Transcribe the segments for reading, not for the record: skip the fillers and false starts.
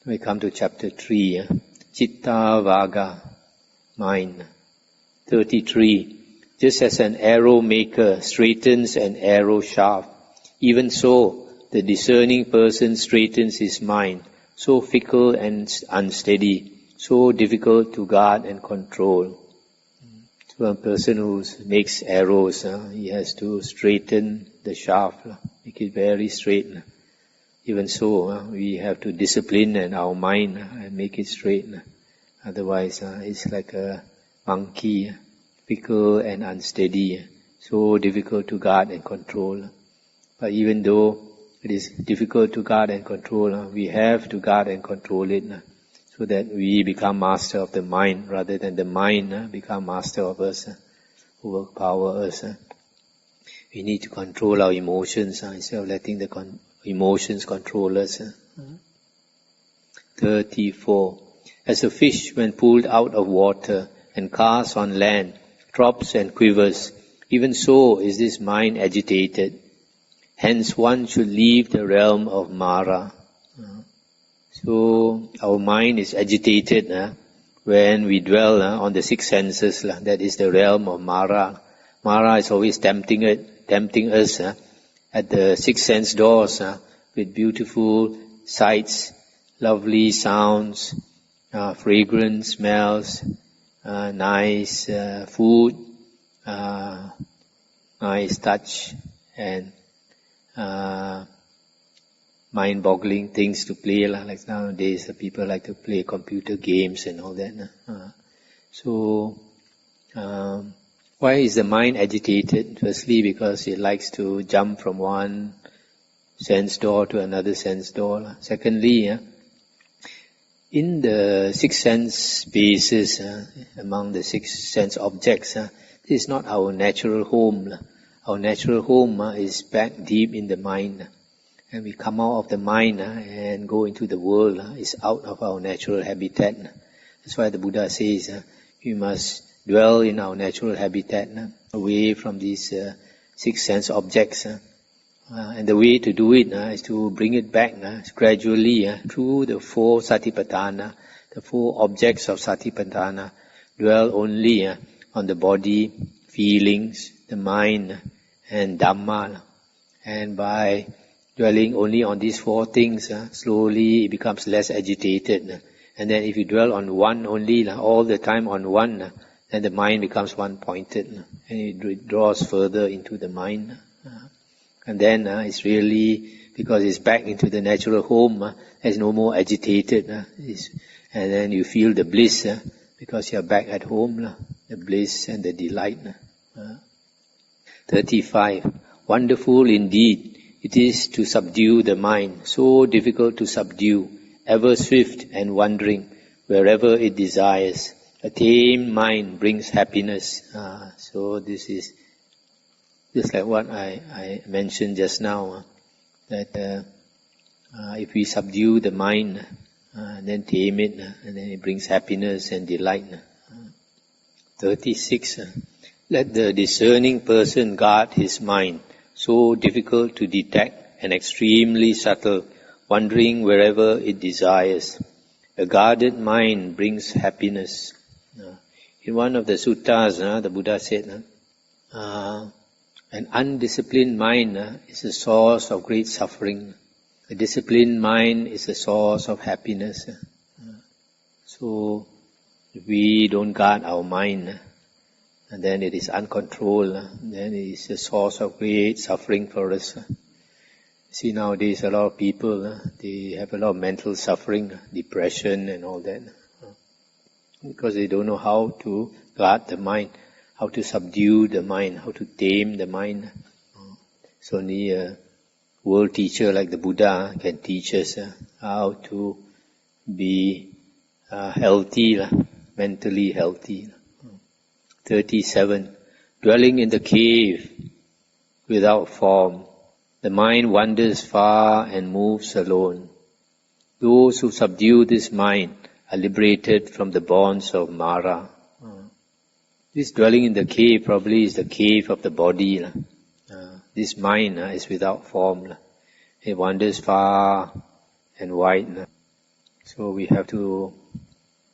We come to chapter 3, Chitta Vaga, mind. 33. Just as an arrow maker straightens an arrow shaft, even so the discerning person straightens his mind, so fickle and unsteady, so difficult to guard and control. So a person who makes arrows, he has to straighten the shaft, make it very straight. Even so, we have to discipline our mind and make it straight. Otherwise, it's like a monkey, fickle and unsteady, so difficult to guard and control. But even though it is difficult to guard and control, we have to guard and control it, so that we become master of the mind rather than the mind become master of us, overpower us. We need to control our emotions instead of letting the emotions control us. 34. As a fish when pulled out of water and cast on land drops and quivers, even so is this mind agitated. Hence one should leave the realm of Mara. So our mind is agitated when we dwell on the six senses. That is the realm of Mara. Mara is always tempting us at the six sense doors with beautiful sights, lovely sounds, fragrant smells, nice food, nice touch, and mind-boggling things to play. Like nowadays, people like to play computer games and all that. So, why is the mind agitated? Firstly, because it likes to jump from one sense door to another sense door. Secondly, in the six sense spaces, among the six sense objects, this is not our natural home. Our natural home is back deep in the mind. And we come out of the mind and go into the world. It's out of our natural habitat. That's why the Buddha says we must dwell in our natural habitat, away from these six sense objects. And the way to do it is to bring it back gradually through the four satipatthana, the four objects of satipatthana. Dwell only on the body, feelings, the mind, and Dhamma. And by dwelling only on these four things, slowly it becomes less agitated. And then if you dwell on one only, all the time on one, then the mind becomes one-pointed, and it draws further into the mind. And then it's really, because it's back into the natural home, it's no more agitated. And then you feel the bliss, because you're back at home, the bliss and the delight. 35. Wonderful indeed it is to subdue the mind, so difficult to subdue, ever swift and wandering wherever it desires. A tamed mind brings happiness. So this is just like what I mentioned just now, that if we subdue the mind, then tame it, and then it brings happiness and delight. 36. Let the discerning person guard his mind, so difficult to detect and extremely subtle, wandering wherever it desires. A guarded mind brings happiness. In one of the suttas, the Buddha said, an undisciplined mind is a source of great suffering. A disciplined mind is a source of happiness. So, if we don't guard our mind, and then it is uncontrolled, then it is a source of great suffering for us. See, nowadays a lot of people, they have a lot of mental suffering, depression and all that, because they don't know how to guard the mind, how to subdue the mind, how to tame the mind. So only a world teacher like the Buddha can teach us how to be healthy, mentally healthy. 37. Dwelling in the cave without form, the mind wanders far and moves alone. Those who subdue this mind are liberated from the bonds of Mara. This dwelling in the cave probably is the cave of the body. This mind is without form. It wanders far and wide. So we have to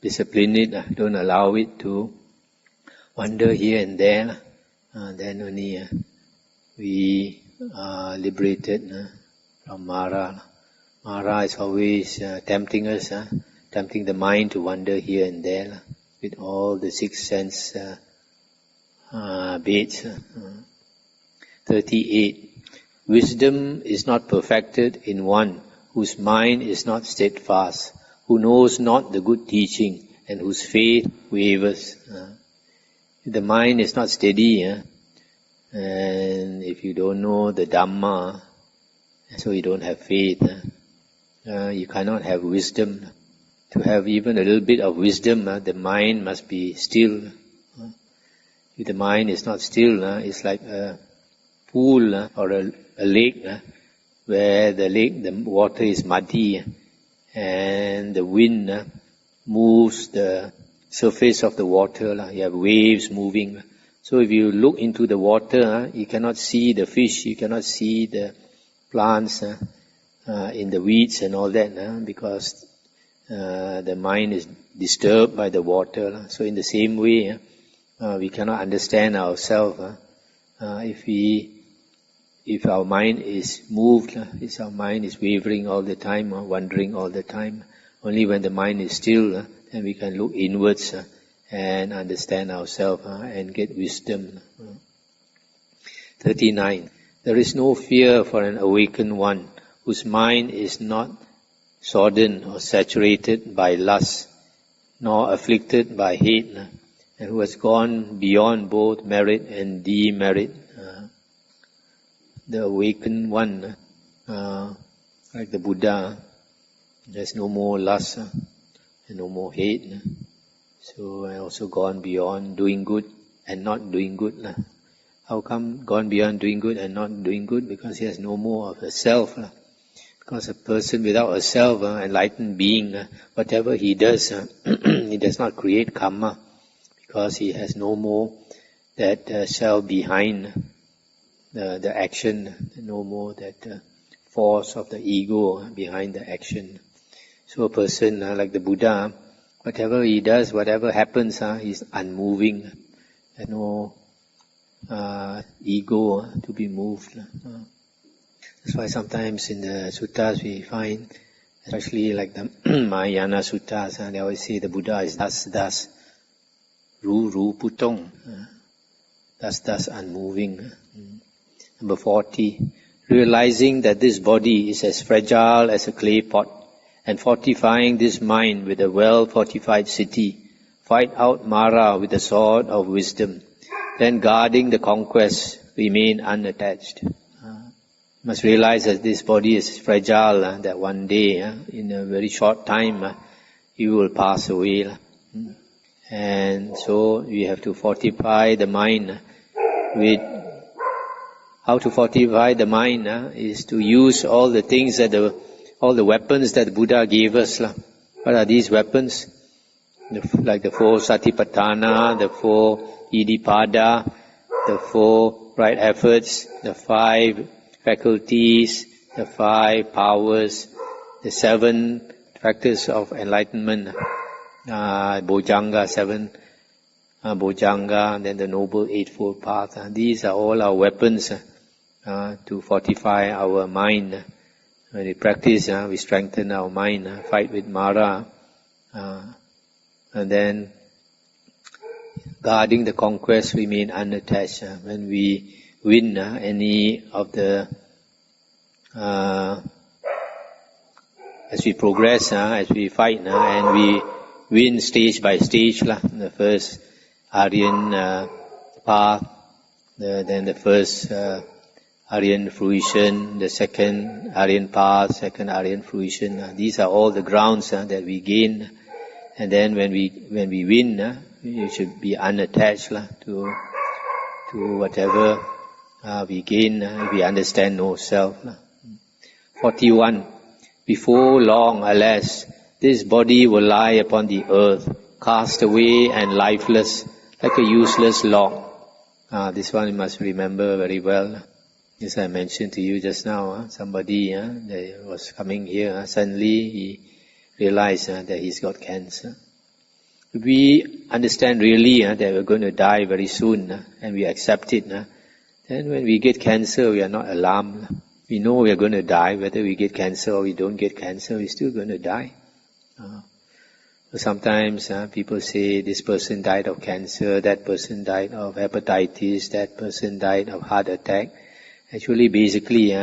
discipline it, don't allow it to wander here and there. Then only we are liberated from Mara. Mara is always tempting us, tempting the mind to wander here and there with all the six sense baits. 38. Wisdom is not perfected in one whose mind is not steadfast, who knows not the good teaching, and whose faith wavers. If the mind is not steady, and if you don't know the Dhamma, so you don't have faith, you cannot have wisdom. To have even a little bit of wisdom, the mind must be still. If the mind is not still, it's like a pool or a lake, where the water is muddy, and the wind moves the surface of the water. You have waves moving. So if you look into the water, you cannot see the fish, you cannot see the plants in the weeds and all that, because the mind is disturbed by the water. So in the same way, we cannot understand ourselves if our mind is moved, if our mind is wavering all the time, wandering all the time. Only when the mind is still, then we can look inwards and understand ourselves and get wisdom. 39. There is no fear for an awakened one whose mind is not sodden or saturated by lust, nor afflicted by hate, and who has gone beyond both merit and demerit. The awakened one, like the Buddha, there's no more lust and no more hate. So I also gone beyond doing good and not doing good. How come gone beyond doing good and not doing good? Because he has no more of a self. Because a person without a self, enlightened being, whatever he does, he does not create karma, because he has no more that self behind the action, no more that force of the ego behind the action. So a person like the Buddha, whatever he does, whatever happens, he's unmoving. There's no ego to be moved. That's why sometimes in the suttas we find, especially like the Mahayana suttas, they always say the Buddha is das, ru putong, das unmoving. Number 40, realizing that this body is as fragile as a clay pot, and fortifying this mind with a well-fortified city, fight out Mara with the sword of wisdom, then guarding the conquest, remain unattached. You must realize that this body is fragile, that one day, in a very short time, you will pass away. And so we have to fortify the mind with... How to fortify the mind is to use all the things all the weapons that Buddha gave us. What are these weapons? Like the 4 Satipatthana, the 4 Iddhipada, the 4 right efforts, the 5 faculties, the 5 powers, the 7 factors of enlightenment, Bojjhanga, 7 Bojjhanga, and then the Noble Eightfold Path. These are all our weapons to fortify our mind. When we practice, we strengthen our mind, fight with Mara, and then guarding the conquest, remain unattached. When we win any of the, as we progress, as we fight, and we win stage by stage, the first Aryan path, then the first Aryan fruition, the second Aryan path, second Aryan fruition. These are all the grounds that we gain. And then when we win, we should be unattached to whatever we gain. We understand no self. 41. Before long, alas, this body will lie upon the earth, cast away and lifeless, like a useless log. This one you must remember very well. As I mentioned to you just now, somebody that was coming here, suddenly he realize that he's got cancer. If we understand really that we're going to die very soon and we accept it, then when we get cancer, we are not alarmed. We know we are going to die, whether we get cancer or we don't get cancer, we're still going to die. Sometimes people say this person died of cancer, that person died of hepatitis, that person died of heart attack. Actually, basically,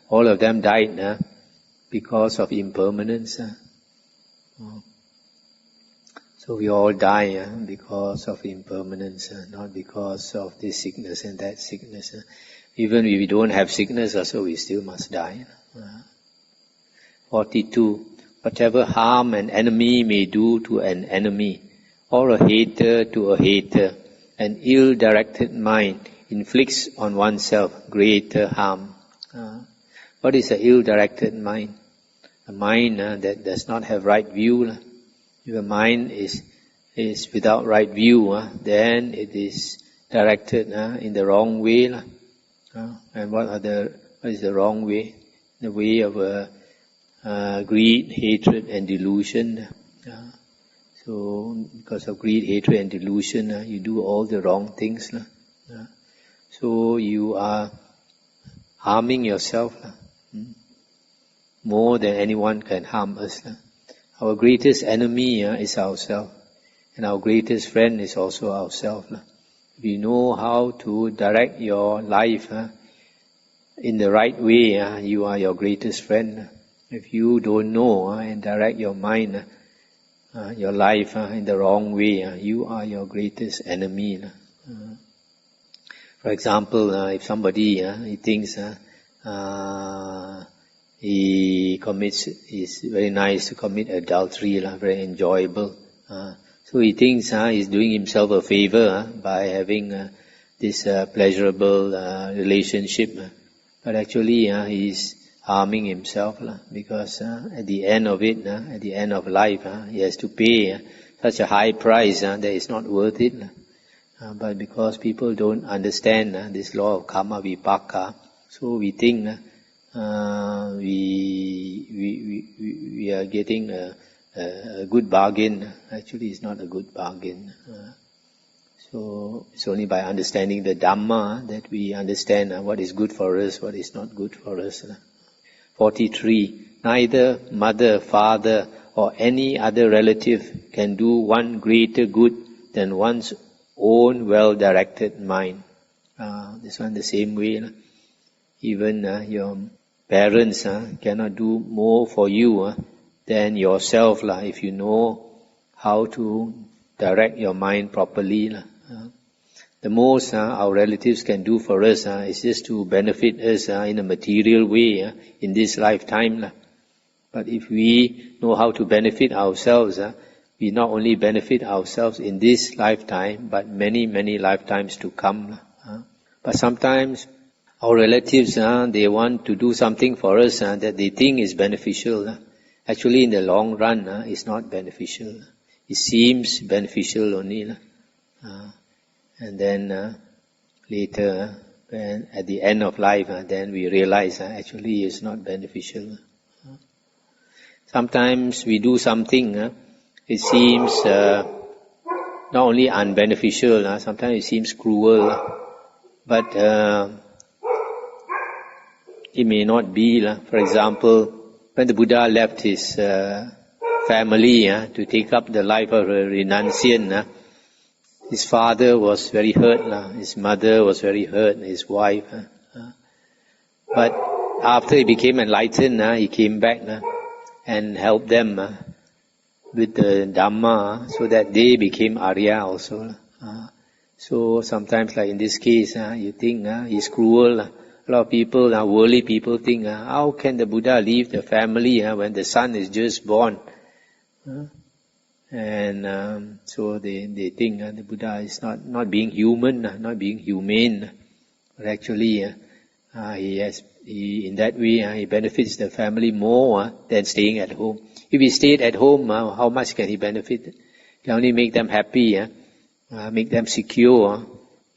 all of them died because of impermanence. So we all die because of impermanence, not because of this sickness and that sickness. Even if we don't have sickness also, we still must die. 42. Whatever harm an enemy may do to an enemy, or a hater to a hater, an ill-directed mind inflicts on oneself greater harm. What is an ill-directed mind? A mind that does not have right view. If a mind is without right view, then it is directed in the wrong way. And what is the wrong way? The way of greed, hatred and delusion. So because of greed, hatred and delusion, you do all the wrong things. So you are harming yourself more than anyone can harm us. Our greatest enemy is ourselves, and our greatest friend is also ourselves. If you know how to direct your life in the right way, you are your greatest friend. If you don't know and direct your mind, your life in the wrong way, you are your greatest enemy. For example, if somebody he thinks it's very nice to commit adultery, very enjoyable. So he thinks he's doing himself a favor by having this pleasurable relationship. But actually he's harming himself because at the end of it, at the end of life, he has to pay such a high price that it's not worth it. But because people don't understand this law of karma vipaka, so we think we are getting a good bargain. Actually, it's not a good bargain. So it's only by understanding the Dhamma that we understand what is good for us, what is not good for us. 43. Neither mother, father, or any other relative can do one greater good than one's own well-directed mind. This one the same way. Even your parents cannot do more for you than yourself if you know how to direct your mind properly. The most our relatives can do for us is just to benefit us in a material way in this lifetime. But if we know how to benefit ourselves, we not only benefit ourselves in this lifetime, but many, many lifetimes to come. But sometimes our relatives, they want to do something for us that they think is beneficial. Actually, in the long run, it's not beneficial. It seems beneficial only. And then later, when at the end of life, then we realize actually it's not beneficial. Sometimes we do something, it seems not only unbeneficial, sometimes it seems cruel, but it may not be. For example, when the Buddha left his family to take up the life of a renunciant, his father was very hurt, his mother was very hurt, his wife. But after he became enlightened, he came back and helped them with the Dhamma so that they became Arya also. So sometimes, like in this case, you think he's cruel. A lot of people, worldly people think, how can the Buddha leave the family when the son is just born? And so they think the Buddha is not being human, not being humane. But actually, he in that way, he benefits the family more than staying at home. If he stayed at home, how much can he benefit? He can only make them happy, make them secure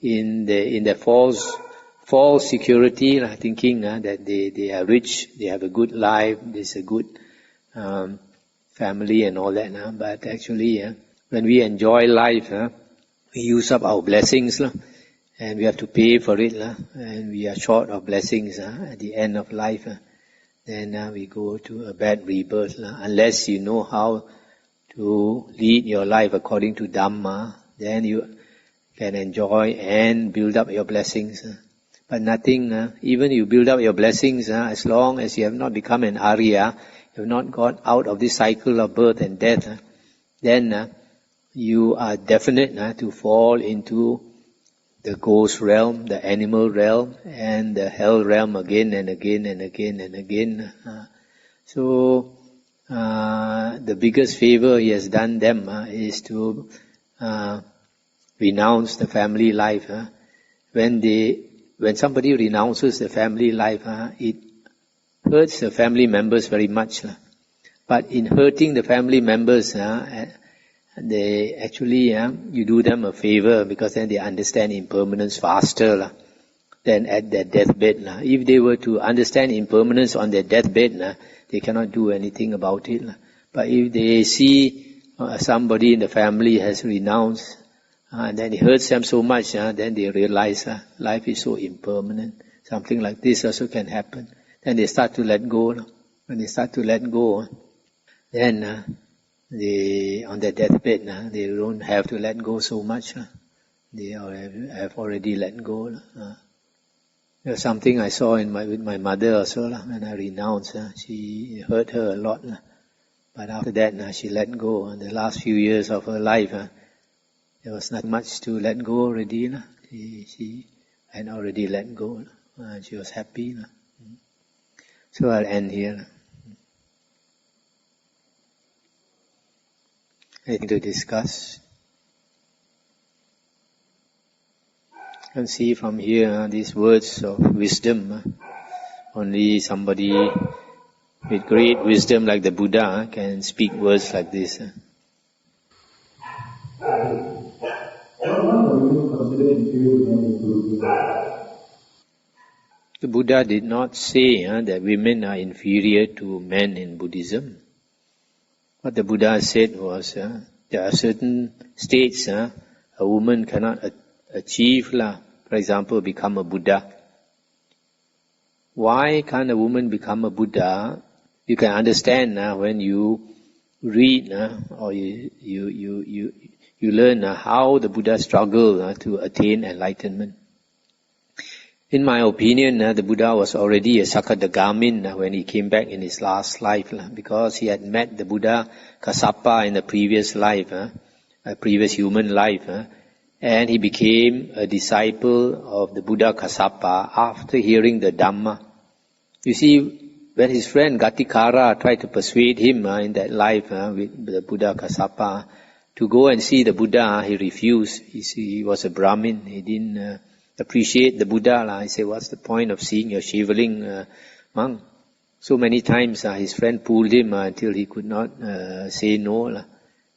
in the false security, thinking that they are rich, they have a good life, there's a good family and all that. But actually, when we enjoy life, we use up our blessings, and we have to pay for it, and we are short of blessings at the end of life. Then we go to a bad rebirth. Unless you know how to lead your life according to Dhamma, then you can enjoy and build up your blessings. But nothing, even you build up your blessings, as long as you have not become an Arya, you have not got out of this cycle of birth and death, then you are definite to fall into the ghost realm, the animal realm, and the hell realm again and again and again and again. So the biggest favor he has done them is to renounce the family life. When somebody renounces the family life, it hurts the family members very much. But in hurting the family members, they actually, you do them a favor, because then they understand impermanence faster than at their deathbed. If they were to understand impermanence on their deathbed, they cannot do anything about it. But if they see somebody in the family has renounced, and then it hurts them so much, then they realize life is so impermanent. Something like this also can happen. Then they start to let go. When they start to let go, then they, on their deathbed, they don't have to let go so much. They have already let go. There's something I saw with my mother also. When I renounced, she hurt her a lot. But after that, she let go. In the last few years of her life, there was not much to let go already. She had already let go. She was happy. So I'll end here. Anything to discuss? You can see from here these words of wisdom. Only somebody with great wisdom like the Buddha can speak words like this. The Buddha did not say that women are inferior to men in Buddhism. What the Buddha said was, there are certain states a woman cannot achieve. For example, become a Buddha. Why can't a woman become a Buddha? You can understand when you read or you learn how the Buddha struggled to attain enlightenment. In my opinion, the Buddha was already a Sakadagamin when he came back in his last life, because he had met the Buddha Kassapa in the previous life, a previous human life, and he became a disciple of the Buddha Kassapa after hearing the Dhamma. You see, when his friend Gatikara tried to persuade him in that life with the Buddha Kassapa to go and see the Buddha, he refused. He was a Brahmin. He didn't appreciate the Buddha. He said, what's the point of seeing your Shivaling monk? So many times his friend pulled him until he could not say no.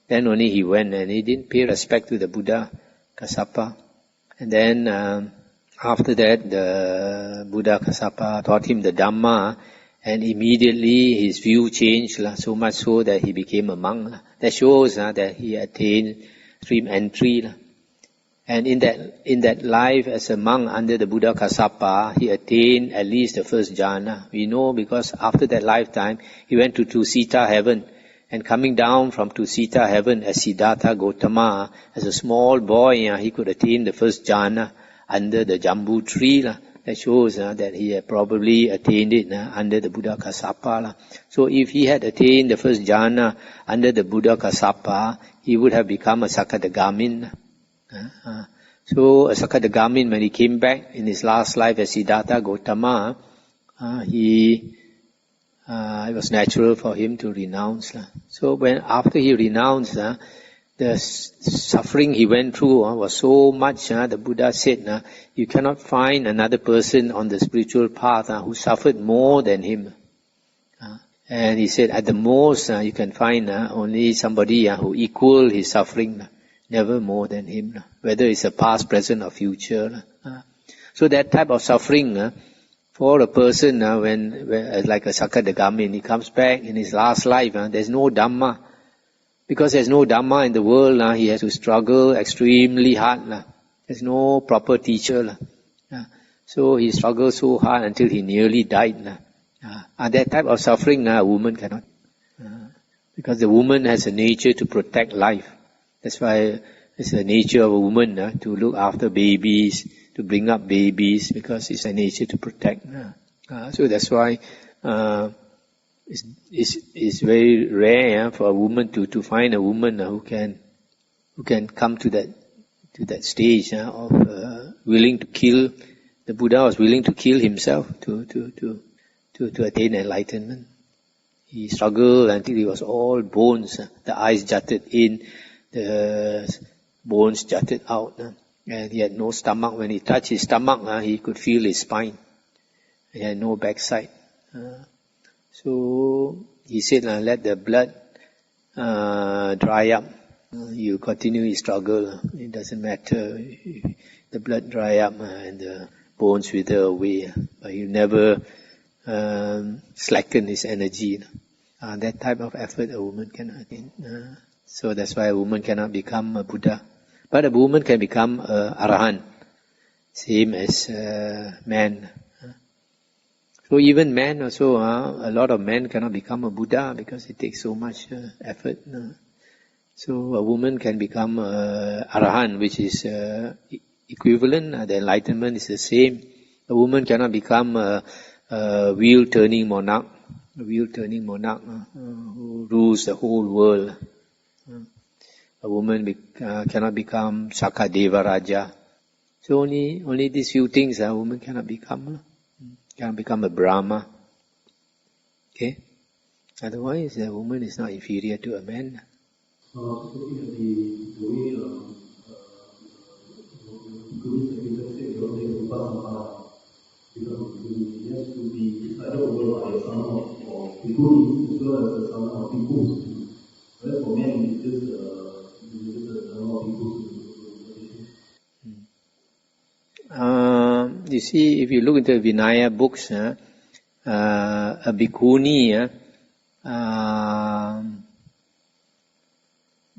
Then only he went, and he didn't pay respect to the Buddha Kassapa. And then after that, the Buddha Kassapa taught him the Dhamma, and immediately his view changed, so much so that he became a monk. That shows that he attained stream entry. And in that life as a monk under the Buddha Kassapa, he attained at least the first jhana. We know because after that lifetime, he went to Tusita heaven. And coming down from Tusita heaven as Siddhartha Gautama, as a small boy, he could attain the first jhana under the Jambu tree. That shows that he had probably attained it under the Buddha Kassapa. So if he had attained the first jhana under the Buddha Kassapa, he would have become a Sakadagamin. So a Sakadagamin, when he came back in his last life as Siddhartha Gautama, it was natural for him to renounce. So after he renounced, the suffering he went through was so much. The Buddha said, you cannot find another person on the spiritual path who suffered more than him. And he said, at the most, you can find only somebody who equal his suffering. Never more than him, whether it's a past, present or future. So that type of suffering For a person, when like a Sakadagamin, he comes back in his last life, there's no Dhamma. Because there's no Dhamma in the world, he has to struggle extremely hard. There's no proper teacher. So he struggled so hard until he nearly died. That type of suffering, a woman cannot. Because the woman has a nature to protect life. That's why it's the nature of a woman to look after babies, to bring up babies, because it's a nature to protect. So that's why it's very rare for a woman to find a woman who can come to that stage of willing to kill. The Buddha was willing to kill himself to attain enlightenment. He struggled until he was all bones. The eyes jutted in, the bones jutted out, and he had no stomach. When he touched his stomach, he could feel his spine. He had no backside. So he said, let the blood dry up. You continue his struggle. It doesn't matter. The blood dry up and the bones wither away. But you never slacken his energy. That type of effort a woman cannot attain. So that's why a woman cannot become a Buddha. But a woman can become a Arahant. Same as man. So even men also, a lot of men cannot become a Buddha because it takes so much effort. So a woman can become Arahant, which is equivalent. The enlightenment is the same. A woman cannot become a wheel-turning monarch. A wheel-turning monarch who rules the whole world. A woman cannot become Sakadeva Raja. So only these few things a woman cannot become. Cannot become a Brahma. Okay? Otherwise, a woman is not inferior to a man. You see, if you look into Vinaya books, a bhikkhuni,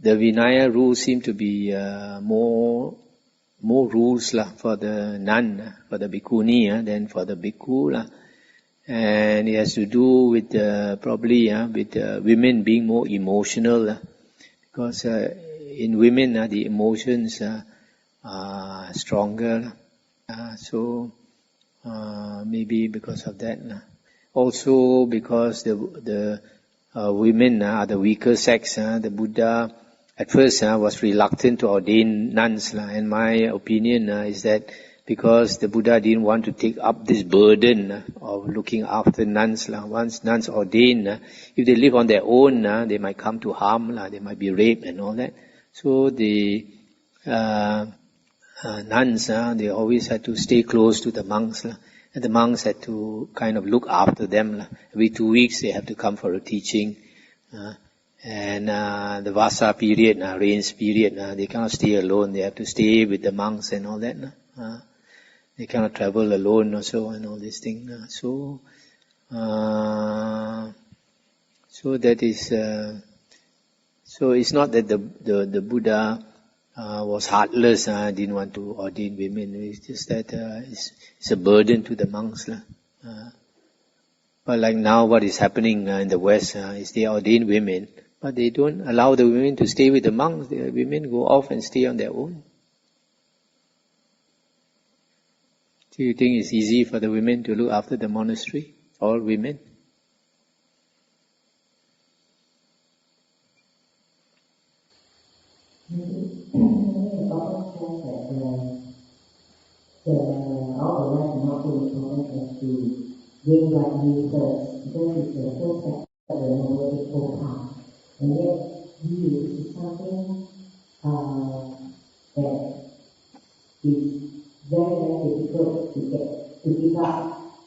the Vinaya rules seem to be more rules for the nun, for the bhikkhuni than for the bhikkhu. And it has to do with probably with women being more emotional, because in women the emotions are stronger. So maybe because of that. Also because the women are the weaker sex. The Buddha at first was reluctant to ordain nuns. And my opinion is that because the Buddha didn't want to take up this burden of looking after nuns. Once nuns ordain, if they live on their own, they might come to harm. They might be raped and all that. So the nuns, they always had to stay close to the monks. And the monks had to kind of look after them. Every 2 weeks they have to come for a teaching. And the Vasa period, rains period, they cannot stay alone. They have to stay with the monks and all that. They cannot travel alone also and all these things. So that is. So it's not that the Buddha was heartless. Didn't want to ordain women. It's just that it's a burden to the monks. But like now, what is happening in the West is they ordain women, but they don't allow the women to stay with the monks. The women go off and stay on their own. Do you think it's easy for the women to look after the monastery? All women? All the rest are not so important as to bring back new first, because it's the first step of the noble path. And yet, view is something that is very, very difficult to give up,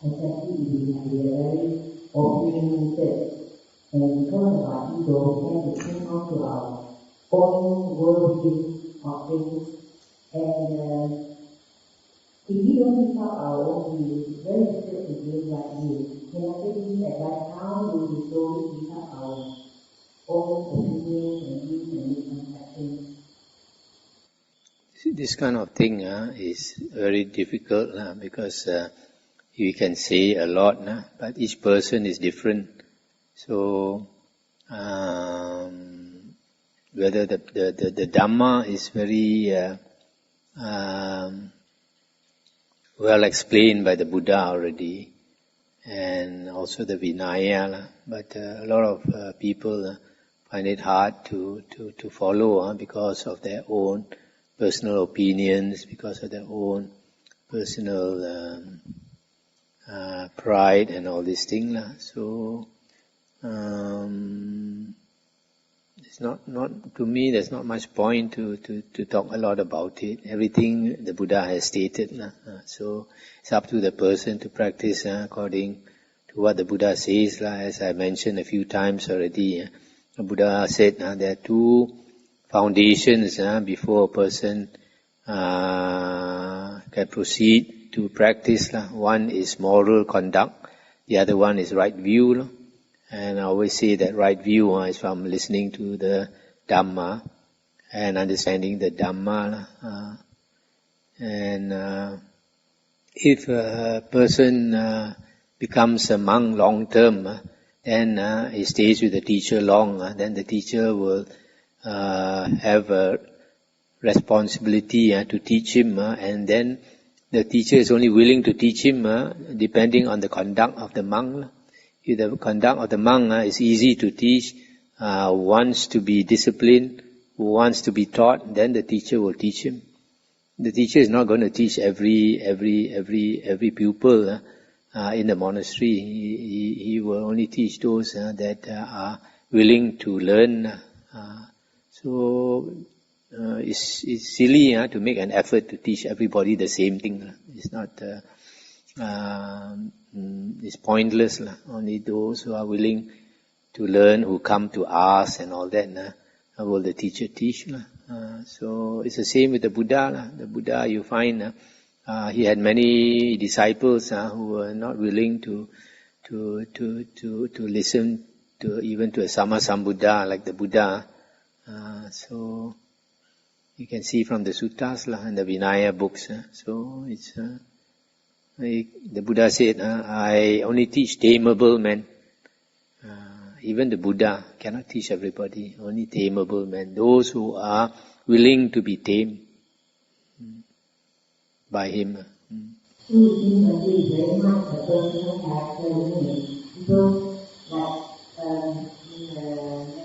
especially if we are very opinionated. And because of our ego, we tend to cling on to our own worldview of things, and If we don't pick up our own view, it's very difficult to gain right view. Can I give advice how do we slowly pick up our own opinions and views and misconceptions? This kind of thing is very difficult because we can say a lot, but each person is different. So whether the Dhamma is very well explained by the Buddha already, and also the Vinaya, but a lot of people find it hard to follow because of their own personal opinions, because of their own personal pride and all these things. So it's not to me. There's not much point to talk a lot about it. Everything the Buddha has stated. So it's up to the person to practice according to what the Buddha says. As I mentioned a few times already, the Buddha said there are two foundations before a person can proceed to practice. One is moral conduct, the other one is right view. And I always say that right view is from listening to the Dhamma and understanding the Dhamma. And if a person becomes a monk long term, then he stays with the teacher long, then the teacher will have a responsibility to teach him, and then the teacher is only willing to teach him depending on the conduct of the monk. If the conduct of the monk is easy to teach, wants to be disciplined, wants to be taught, then the teacher will teach him. The teacher is not going to teach every pupil in the monastery. He will only teach those that are willing to learn. So it's silly to make an effort to teach everybody the same thing. It's not. It's pointless. Only those who are willing to learn, who come to ask and all that, will the teacher teach. So it's the same with the Buddha. The Buddha, you find, he had many disciples who were not willing to listen to even to a Sammasambuddha like the Buddha. So you can see from the suttas and the Vinaya books. So it's the Buddha said, I only teach tameable men. Even the Buddha cannot teach everybody, only tameable men. Those who are willing to be tamed by him. Very much a personal character, because like in the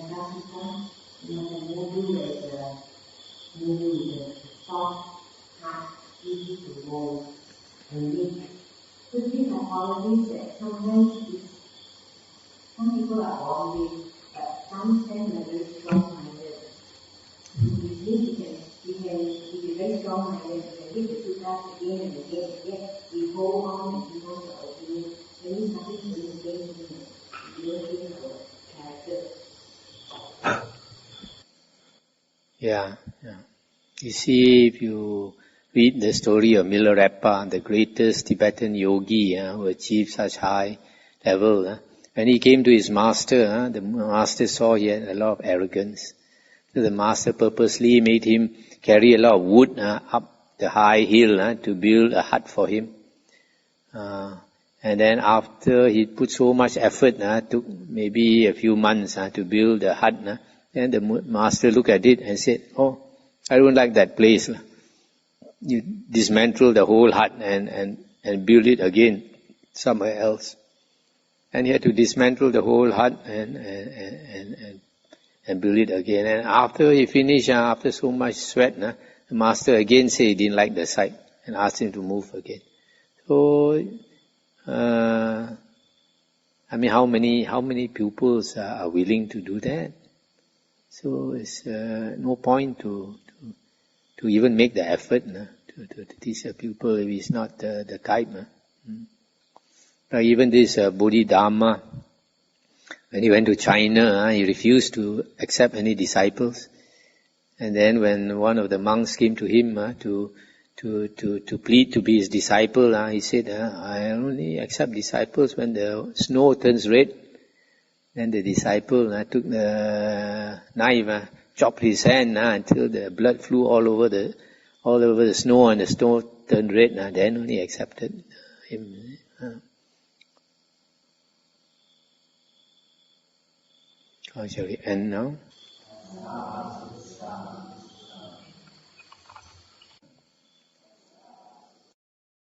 Dhammapada, Movie is a soft, hard, easy to hold and live. So these are qualities that sometimes some people are born with, but some tend to be very strong-minded. We can be very strong-minded, we can read the suttas again and again, we hold on and we hold our opinion. There is nothing to do against it. We don't change our character. Yeah. You see, if you read the story of Milarepa, the greatest Tibetan yogi who achieved such high level, when he came to his master, the master saw he had a lot of arrogance. So the master purposely made him carry a lot of wood up the high hill to build a hut for him. And then after he put so much effort, took maybe a few months to build the hut, then the master looked at it and said, "Oh, I don't like that place. You dismantle the whole hut and build it again somewhere else." And he had to dismantle the whole hut and build it again. And after he finished, after so much sweat, the master again said he didn't like the site and asked him to move again. So, how many pupils are willing to do that? So it's no point to even make the effort to teach a pupil if he's not the type. Even this Bodhidharma, when he went to China, he refused to accept any disciples. And then when one of the monks came to him to to plead to be his disciple. He said, I only accept disciples when the snow turns red. Then the disciple took the knife, chopped his hand until the blood flew all over the snow, and the snow turned red. Then only accepted him. How shall we end now?